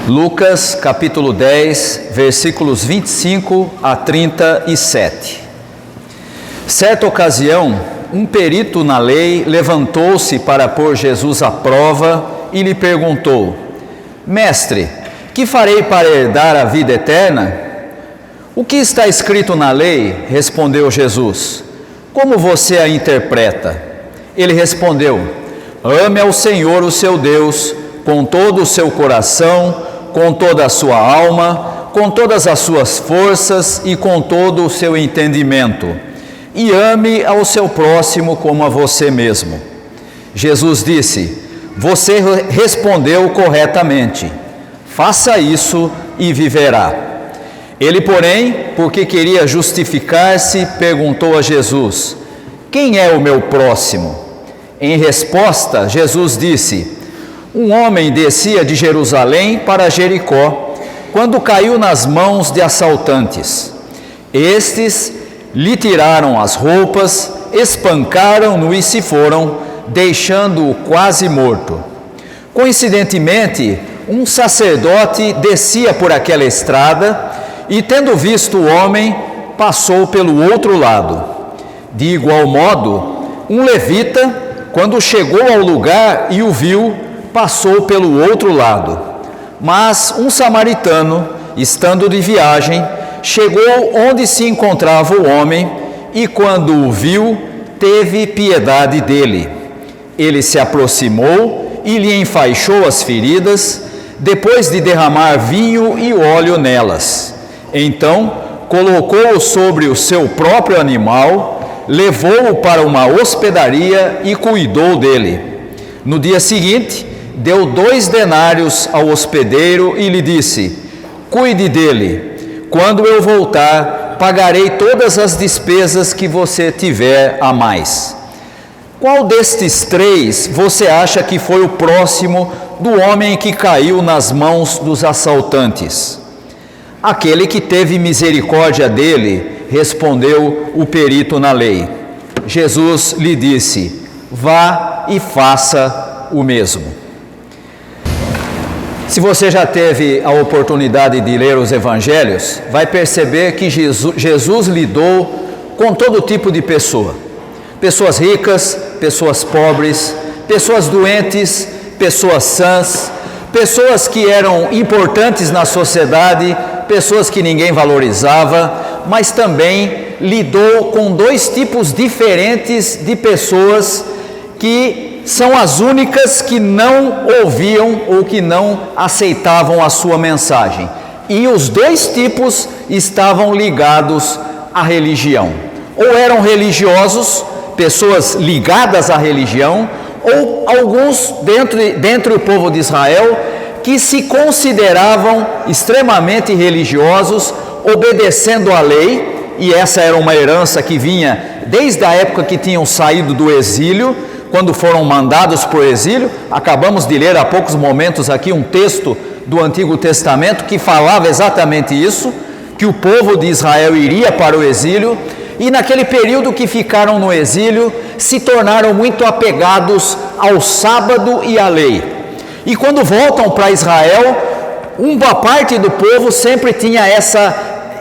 Lucas capítulo 10, versículos 25 a 37. Certa ocasião, um perito na lei levantou-se para pôr Jesus à prova e lhe perguntou: Mestre, que farei para herdar a vida eterna? O que está escrito na lei? Respondeu Jesus. Como você a interpreta? Ele respondeu: Ame ao Senhor, o seu Deus, com todo o seu coração, com toda a sua alma, com todas as suas forças e com todo o seu entendimento. E ame ao seu próximo como a você mesmo. Jesus disse: Você respondeu corretamente. Faça isso e viverá. Ele, porém, porque queria justificar-se, perguntou a Jesus: Quem é o meu próximo? Em resposta, Jesus disse: Um homem descia de Jerusalém para Jericó, quando caiu nas mãos de assaltantes. Estes lhe tiraram as roupas, espancaram-no e se foram, deixando-o quase morto. Coincidentemente, um sacerdote descia por aquela estrada e, tendo visto o homem, passou pelo outro lado. De igual modo, um levita, quando chegou ao lugar e o viu, passou pelo outro lado. Mas um samaritano, estando de viagem, chegou onde se encontrava o homem e, quando o viu, teve piedade dele. Ele se aproximou e lhe enfaixou as feridas, depois de derramar vinho e óleo nelas. Então, colocou-o sobre o seu próprio animal, levou-o para uma hospedaria e cuidou dele. No dia seguinte, deu 2 denários ao hospedeiro e lhe disse: Cuide dele. Quando eu voltar, pagarei todas as despesas que você tiver a mais. Qual destes 3 você acha que foi o próximo do homem que caiu nas mãos dos assaltantes? Aquele que teve misericórdia dele, respondeu o perito na lei. Jesus lhe disse: Vá e faça o mesmo. Se você já teve a oportunidade de ler os evangelhos, vai perceber que Jesus lidou com todo tipo de pessoa. Pessoas ricas, pessoas pobres, pessoas doentes, pessoas sãs, pessoas que eram importantes na sociedade, pessoas que ninguém valorizava, mas também lidou com 2 tipos diferentes de pessoas que são as únicas que não ouviam ou que não aceitavam a sua mensagem. E os 2 tipos estavam ligados à religião. Ou eram religiosos, pessoas ligadas à religião, ou alguns dentre o povo de Israel que se consideravam extremamente religiosos, obedecendo à lei, e essa era uma herança que vinha desde a época que tinham saído do exílio, quando foram mandados para o exílio. Acabamos de ler há poucos momentos aqui um texto do Antigo Testamento que falava exatamente isso, que o povo de Israel iria para o exílio, e naquele período que ficaram no exílio, se tornaram muito apegados ao sábado e à lei. E quando voltam para Israel, uma parte do povo sempre tinha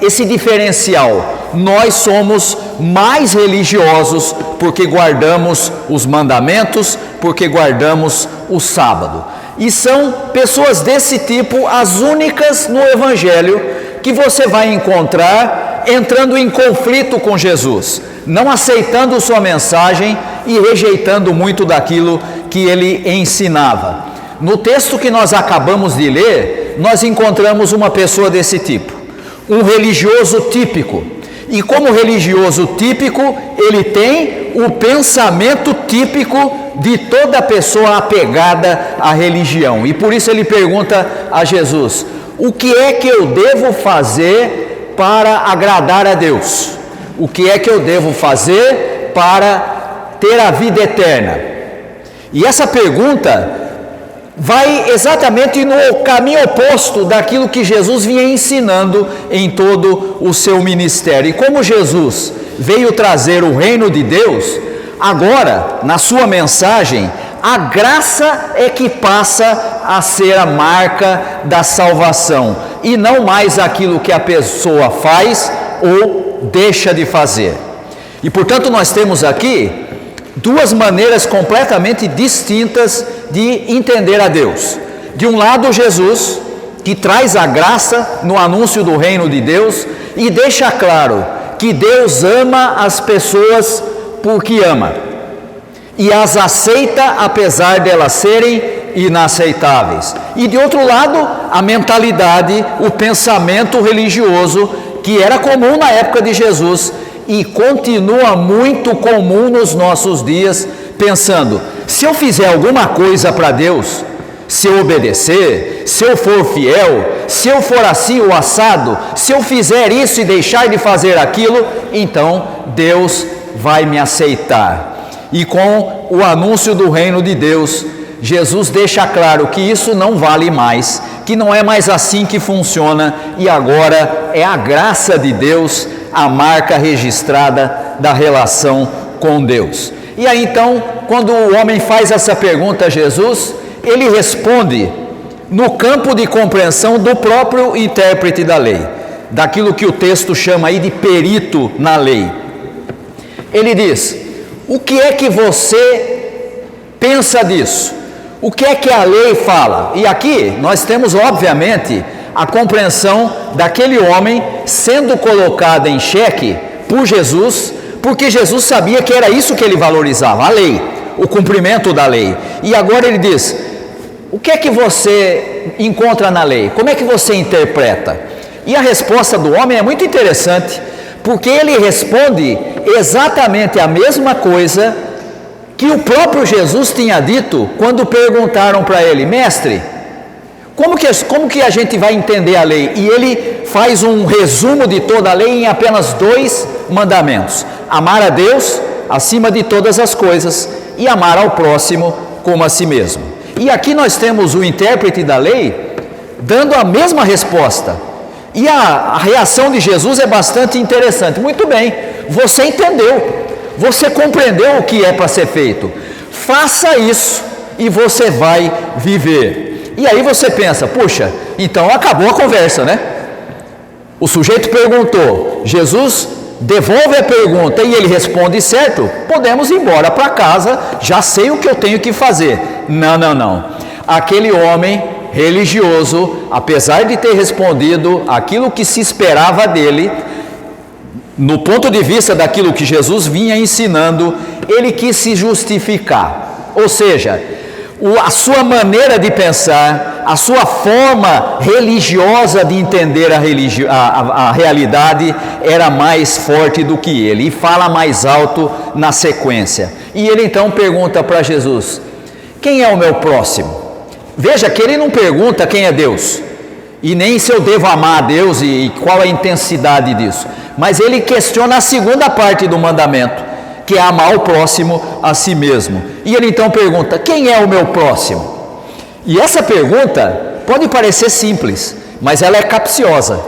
esse diferencial: nós somos mais religiosos porque guardamos os mandamentos, porque guardamos o sábado. E são pessoas desse tipo as únicas no Evangelho que você vai encontrar entrando em conflito com Jesus, não aceitando sua mensagem e rejeitando muito daquilo que ele ensinava. No texto que nós acabamos de ler, nós encontramos uma pessoa desse tipo, um religioso típico. E como religioso típico, ele tem o pensamento típico de toda pessoa apegada à religião. E por isso ele pergunta a Jesus: o que é que eu devo fazer para agradar a Deus? O que é que eu devo fazer para ter a vida eterna? E essa pergunta vai exatamente no caminho oposto daquilo que Jesus vinha ensinando em todo o seu ministério. E como Jesus veio trazer o reino de Deus, agora, na sua mensagem, a graça é que passa a ser a marca da salvação, e não mais aquilo que a pessoa faz ou deixa de fazer. E portanto nós temos aqui duas maneiras completamente distintas de entender a Deus. De um lado, Jesus, que traz a graça no anúncio do reino de Deus e deixa claro que Deus ama as pessoas porque ama e as aceita apesar de elas serem inaceitáveis. E de outro lado, a mentalidade, o pensamento religioso que era comum na época de Jesus e continua muito comum nos nossos dias, pensando: se eu fizer alguma coisa para Deus, se eu obedecer, se eu for fiel, se eu for assim ou assado, se eu fizer isso e deixar de fazer aquilo, então Deus vai me aceitar. E com o anúncio do reino de Deus, Jesus deixa claro que isso não vale mais, que não é mais assim que funciona, e agora é a graça de Deus a marca registrada da relação com Deus. E aí então, quando o homem faz essa pergunta a Jesus, ele responde no campo de compreensão do próprio intérprete da lei, daquilo que o texto chama aí de perito na lei. Ele diz: o que é que você pensa disso? O que é que a lei fala? E aqui nós temos, obviamente, a compreensão daquele homem sendo colocado em xeque por Jesus, porque Jesus sabia que era isso que ele valorizava, a lei, o cumprimento da lei. E agora ele diz: o que é que você encontra na lei? Como é que você interpreta? E a resposta do homem é muito interessante, porque ele responde exatamente a mesma coisa que o próprio Jesus tinha dito quando perguntaram para ele: mestre, como que a gente vai entender a lei? E ele faz um resumo de toda a lei em apenas 2 mandamentos: amar a Deus acima de todas as coisas e amar ao próximo como a si mesmo. E aqui nós temos o intérprete da lei dando a mesma resposta. E a reação de Jesus é bastante interessante. Muito bem, você entendeu, você compreendeu o que é para ser feito, faça isso e você vai viver. E aí você pensa: puxa, então acabou a conversa, né? O sujeito perguntou, Jesus devolve a pergunta e ele responde certo, podemos ir embora para casa, já sei o que eu tenho que fazer. Não. Aquele homem religioso, apesar de ter respondido aquilo que se esperava dele, no ponto de vista daquilo que Jesus vinha ensinando, ele quis se justificar. Ou seja, a sua maneira de pensar, a sua forma religiosa de entender a realidade era mais forte do que ele, e fala mais alto na sequência. E ele então pergunta para Jesus: quem é o meu próximo? Veja que ele não pergunta quem é Deus, e nem se eu devo amar a Deus e qual a intensidade disso, mas ele questiona a segunda parte do mandamento, que é amar o próximo a si mesmo. E ele então pergunta: quem é o meu próximo? E essa pergunta pode parecer simples, mas ela é capciosa,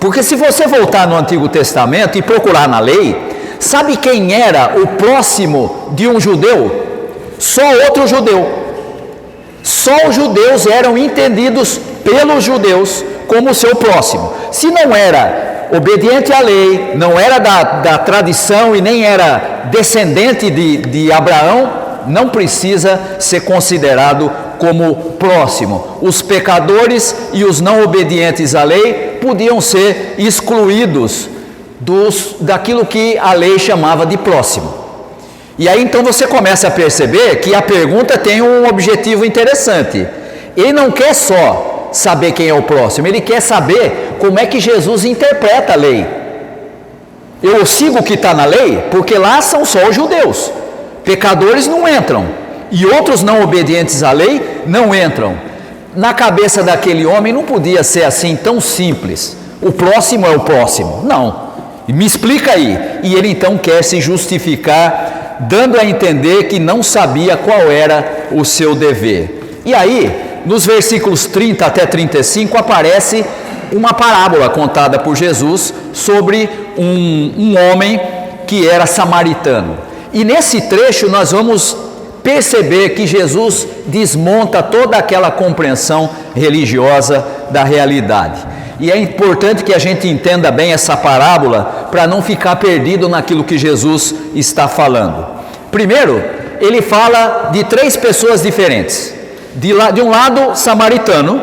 porque se você voltar no Antigo Testamento e procurar na lei, sabe quem era o próximo de um judeu? Só outro judeu. Só os judeus eram entendidos pelos judeus como o seu próximo. Se não era obediente à lei, não era da tradição e nem era descendente de Abraão, não precisa ser considerado como próximo. Os pecadores e os não obedientes à lei podiam ser excluídos daquilo que a lei chamava de próximo. E aí então você começa a perceber que a pergunta tem um objetivo interessante. Ele não quer só saber quem é o próximo, ele quer saber como é que Jesus interpreta a lei. Eu sigo o que está na lei, porque lá são só os judeus, pecadores não entram, e outros não obedientes à lei não entram. Na cabeça daquele homem não podia ser assim tão simples: o próximo é o próximo. Não, me explica aí. E ele então quer se justificar, dando a entender que não sabia qual era o seu dever. E aí, nos versículos 30 até 35, aparece uma parábola contada por Jesus sobre um homem que era samaritano. E nesse trecho nós vamos perceber que Jesus desmonta toda aquela compreensão religiosa da realidade. E é importante que a gente entenda bem essa parábola para não ficar perdido naquilo que Jesus está falando. Primeiro, ele fala de 3 pessoas diferentes. De um lado, samaritano.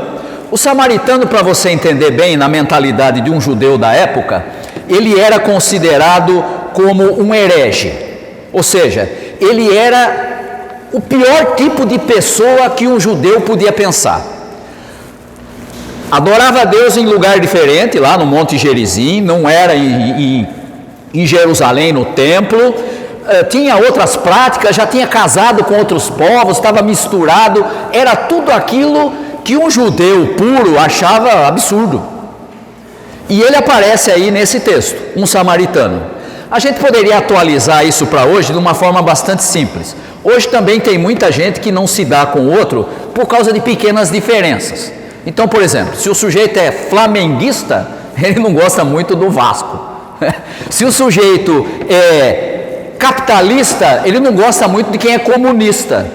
O samaritano, para você entender bem na mentalidade de um judeu da época, ele era considerado como um herege. Ou seja, ele era o pior tipo de pessoa que um judeu podia pensar. Adorava a Deus em lugar diferente, lá no Monte Gerizim, não era em Jerusalém, no templo, tinha outras práticas, já tinha casado com outros povos, estava misturado, era tudo aquilo que um judeu puro achava absurdo. E ele aparece aí nesse texto, um samaritano. A gente poderia atualizar isso para hoje de uma forma bastante simples. Hoje também tem muita gente que não se dá com o outro por causa de pequenas diferenças. Então, por exemplo, se o sujeito é flamenguista, ele não gosta muito do Vasco. Se o sujeito é capitalista, ele não gosta muito de quem é comunista.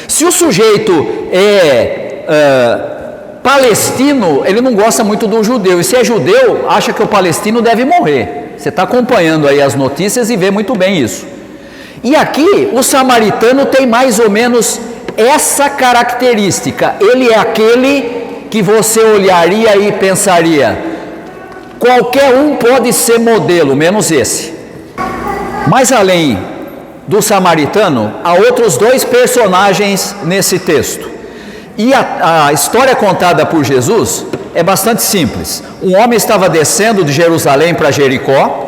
Se o sujeito é palestino, ele não gosta muito do judeu. E se é judeu, acha que o palestino deve morrer. Você está acompanhando aí as notícias e vê muito bem isso. E aqui, o samaritano tem mais ou menos essa característica. Ele é aquele que você olharia e pensaria, qualquer um pode ser modelo, menos esse. Mas além do samaritano, há outros 2 personagens nesse texto. E a história contada por Jesus é bastante simples. Um homem estava descendo de Jerusalém para Jericó.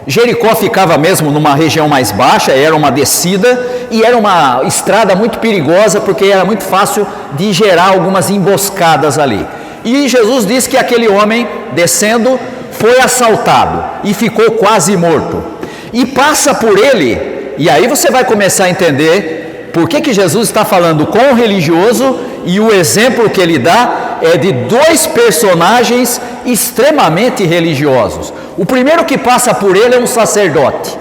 Jericó ficava mesmo numa região mais baixa, era uma descida e era uma estrada muito perigosa porque era muito fácil de gerar algumas emboscadas ali. E Jesus diz que aquele homem descendo foi assaltado e ficou quase morto. E passa por ele, e aí você vai começar a entender por que Jesus está falando com o religioso, e o exemplo que ele dá é de 2 personagens extremamente religiosos. O primeiro que passa por ele é um sacerdote.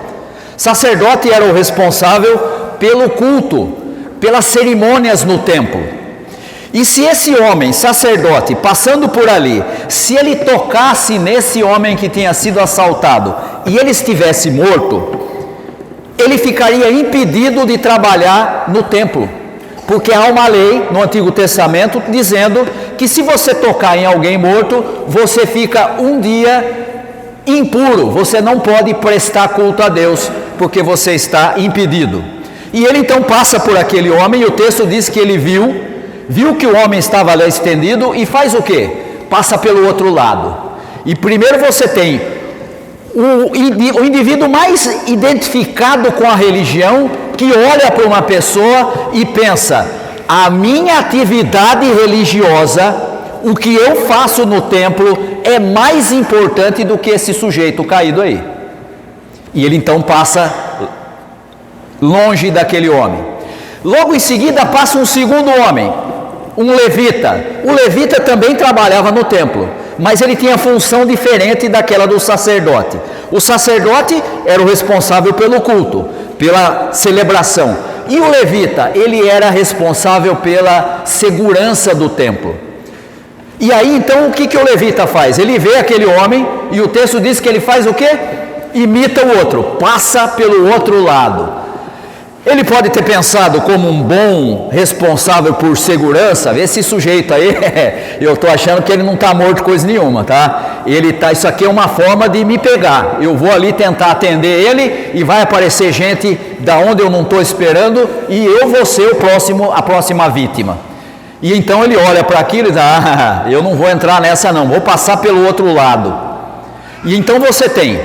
Sacerdote era o responsável pelo culto, pelas cerimônias no templo. E se esse homem, sacerdote, passando por ali, se ele tocasse nesse homem que tinha sido assaltado e ele estivesse morto, ele ficaria impedido de trabalhar no templo, porque há uma lei no Antigo Testamento dizendo que se você tocar em alguém morto, você fica um dia impuro, você não pode prestar culto a Deus, porque você está impedido. E ele então passa por aquele homem, e o texto diz que ele viu que o homem estava ali estendido, e faz o quê? Passa pelo outro lado. E primeiro você tem o indivíduo mais identificado com a religião, que olha para uma pessoa e pensa, a minha atividade religiosa, o que eu faço no templo, é mais importante do que esse sujeito caído aí. E ele então passa longe daquele homem. Logo em seguida passa um segundo homem, um levita. O levita também trabalhava no templo, mas ele tinha função diferente daquela do sacerdote. O sacerdote era o responsável pelo culto, pela celebração. E o levita, ele era responsável pela segurança do templo. E aí então o que o levita faz? Ele vê aquele homem e o texto diz que ele faz o quê? Imita o outro, passa pelo outro lado. Ele pode ter pensado como um bom responsável por segurança, esse sujeito aí, eu estou achando que ele não está morto coisa nenhuma, tá? Isso aqui é uma forma de me pegar, eu vou ali tentar atender ele e vai aparecer gente da onde eu não estou esperando e eu vou ser a próxima vítima. E então ele olha para aquilo e diz, eu não vou entrar nessa não, vou passar pelo outro lado. E então você tem,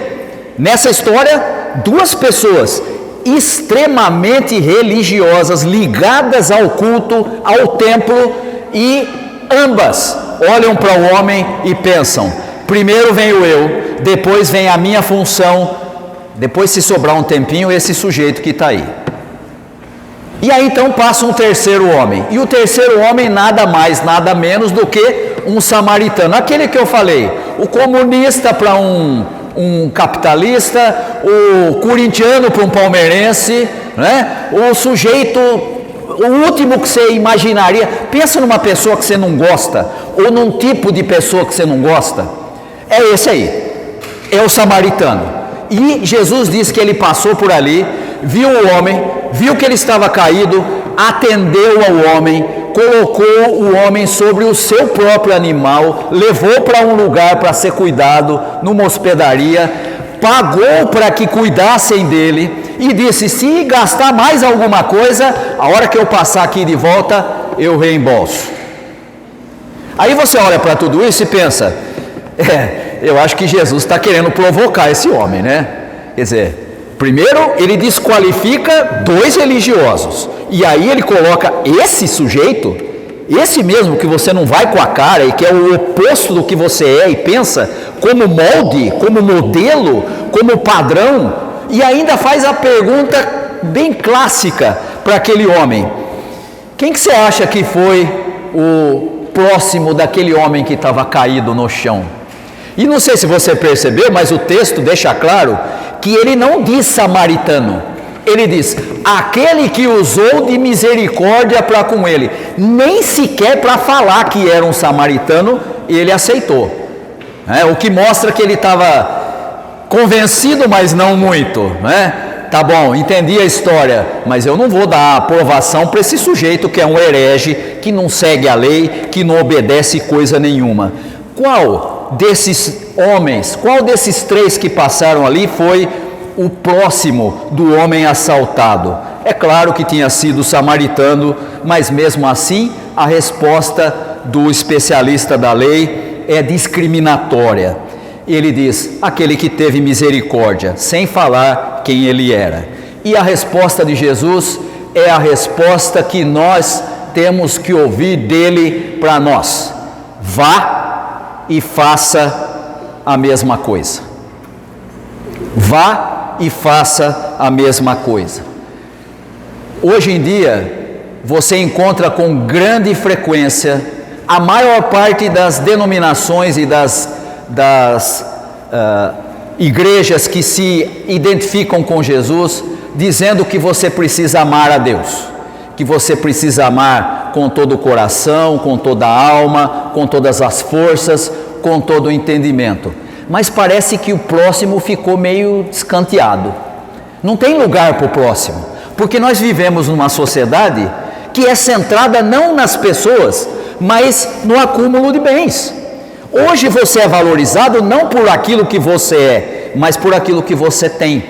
nessa história, 2 pessoas extremamente religiosas, ligadas ao culto, ao templo, e ambas olham para o homem e pensam, primeiro venho eu, depois vem a minha função, depois se sobrar um tempinho, esse sujeito que está aí. E aí então passa um terceiro homem, e o terceiro homem nada mais, nada menos do que um samaritano, aquele que eu falei, o comunista para um capitalista, o corintiano para um palmeirense, né? O sujeito o último que você imaginaria. Pensa numa pessoa que você não gosta, ou num tipo de pessoa que você não gosta. É esse aí, é o samaritano. E Jesus diz que ele passou por ali, viu o homem, viu que ele estava caído, atendeu ao homem, colocou o homem sobre o seu próprio animal, levou para um lugar para ser cuidado, numa hospedaria, pagou para que cuidassem dele e disse: se gastar mais alguma coisa, a hora que eu passar aqui de volta, eu reembolso. Aí você olha para tudo isso e pensa: eu acho que Jesus está querendo provocar esse homem, né? Quer dizer, primeiro ele desqualifica dois religiosos, e aí ele coloca esse sujeito, esse mesmo que você não vai com a cara e que é o oposto do que você é e pensa, como molde, como modelo, como padrão, e ainda faz a pergunta bem clássica para aquele homem: quem que você acha que foi o próximo daquele homem que estava caído no chão? E não sei se você percebeu, mas o texto deixa claro que ele não diz samaritano, ele diz aquele que usou de misericórdia para com ele. Nem sequer para falar que era um samaritano ele aceitou, o que mostra que ele estava convencido, mas não muito, Tá bom, entendi a história, mas eu não vou dar aprovação para esse sujeito que é um herege, que não segue a lei, que não obedece coisa nenhuma. Qual desses homens, qual desses três que passaram ali foi o próximo do homem assaltado? É claro que tinha sido o samaritano, mas mesmo assim a resposta do especialista da lei é discriminatória. Ele diz: aquele que teve misericórdia, sem falar quem ele era. E a resposta de Jesus é a resposta que nós temos que ouvir dele para nós: vá e faça a mesma coisa. Vá e faça a mesma coisa. Hoje em dia, você encontra com grande frequência a maior parte das denominações e das igrejas que se identificam com Jesus, dizendo que você precisa amar a Deus, que você precisa amar com todo o coração, com toda a alma, com todas as forças, com todo o entendimento. Mas parece que o próximo ficou meio escanteado. Não tem lugar para o próximo, porque nós vivemos numa sociedade que é centrada não nas pessoas, mas no acúmulo de bens. Hoje você é valorizado não por aquilo que você é, mas por aquilo que você tem,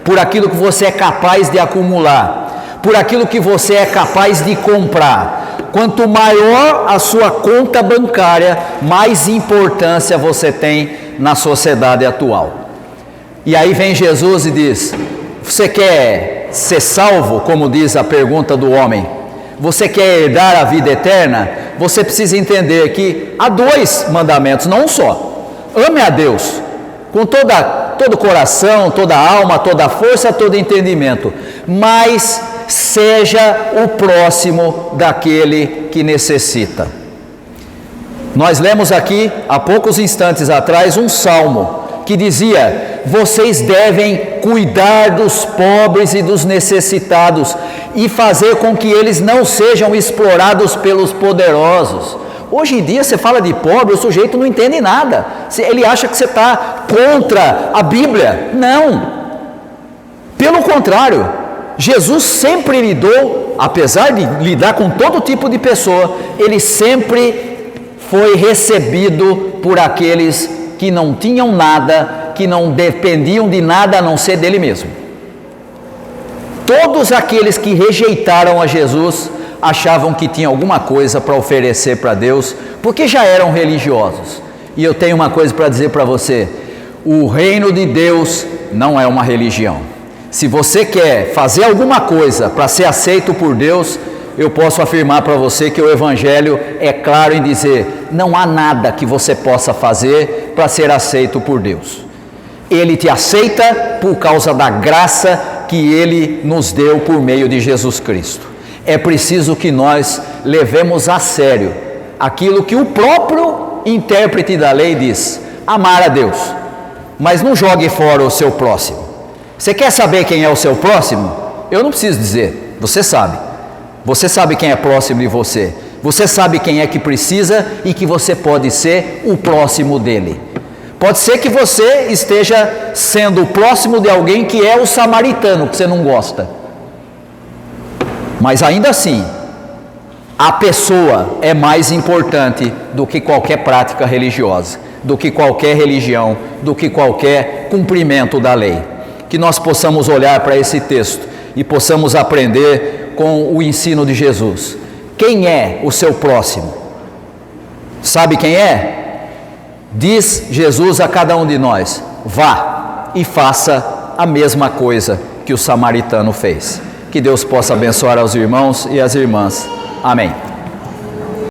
por aquilo que você é capaz de acumular, por aquilo que você é capaz de comprar. Quanto maior a sua conta bancária, mais importância você tem na sociedade atual. E aí vem Jesus e diz: você quer ser salvo, como diz a pergunta do homem? Você quer herdar a vida eterna? Você precisa entender que há dois mandamentos, não um só. Ame a Deus com todo o coração, toda a alma, toda a força, todo o entendimento, mas seja o próximo daquele que necessita. Nós lemos aqui, há poucos instantes atrás, um salmo que dizia: vocês devem cuidar dos pobres e dos necessitados e fazer com que eles não sejam explorados pelos poderosos. Hoje em dia você fala de pobre, o sujeito não entende nada, ele acha que você está contra a Bíblia. Não, pelo contrário, Jesus sempre lidou, apesar de lidar com todo tipo de pessoa, ele sempre foi recebido por aqueles que não tinham nada, que não dependiam de nada a não ser dele mesmo. Todos aqueles que rejeitaram a Jesus achavam que tinha alguma coisa para oferecer para Deus, porque já eram religiosos. E eu tenho uma coisa para dizer para você: o reino de Deus não é uma religião. Se você quer fazer alguma coisa para ser aceito por Deus, eu posso afirmar para você que o Evangelho é claro em dizer: não há nada que você possa fazer para ser aceito por Deus. Ele te aceita por causa da graça que Ele nos deu por meio de Jesus Cristo. É preciso que nós levemos a sério aquilo que o próprio intérprete da lei diz: amar a Deus, mas não jogue fora o seu próximo. Você quer saber quem é o seu próximo? Eu não preciso dizer, você sabe. Você sabe quem é próximo de você. Você sabe quem é que precisa e que você pode ser o próximo dele. Pode ser que você esteja sendo próximo de alguém que é o samaritano, que você não gosta. Mas ainda assim, a pessoa é mais importante do que qualquer prática religiosa, do que qualquer religião, do que qualquer cumprimento da lei. Que nós possamos olhar para esse texto e possamos aprender com o ensino de Jesus. Quem é o seu próximo? Sabe quem é? Diz Jesus a cada um de nós: vá e faça a mesma coisa que o samaritano fez. Que Deus possa abençoar aos irmãos e às irmãs. Amém.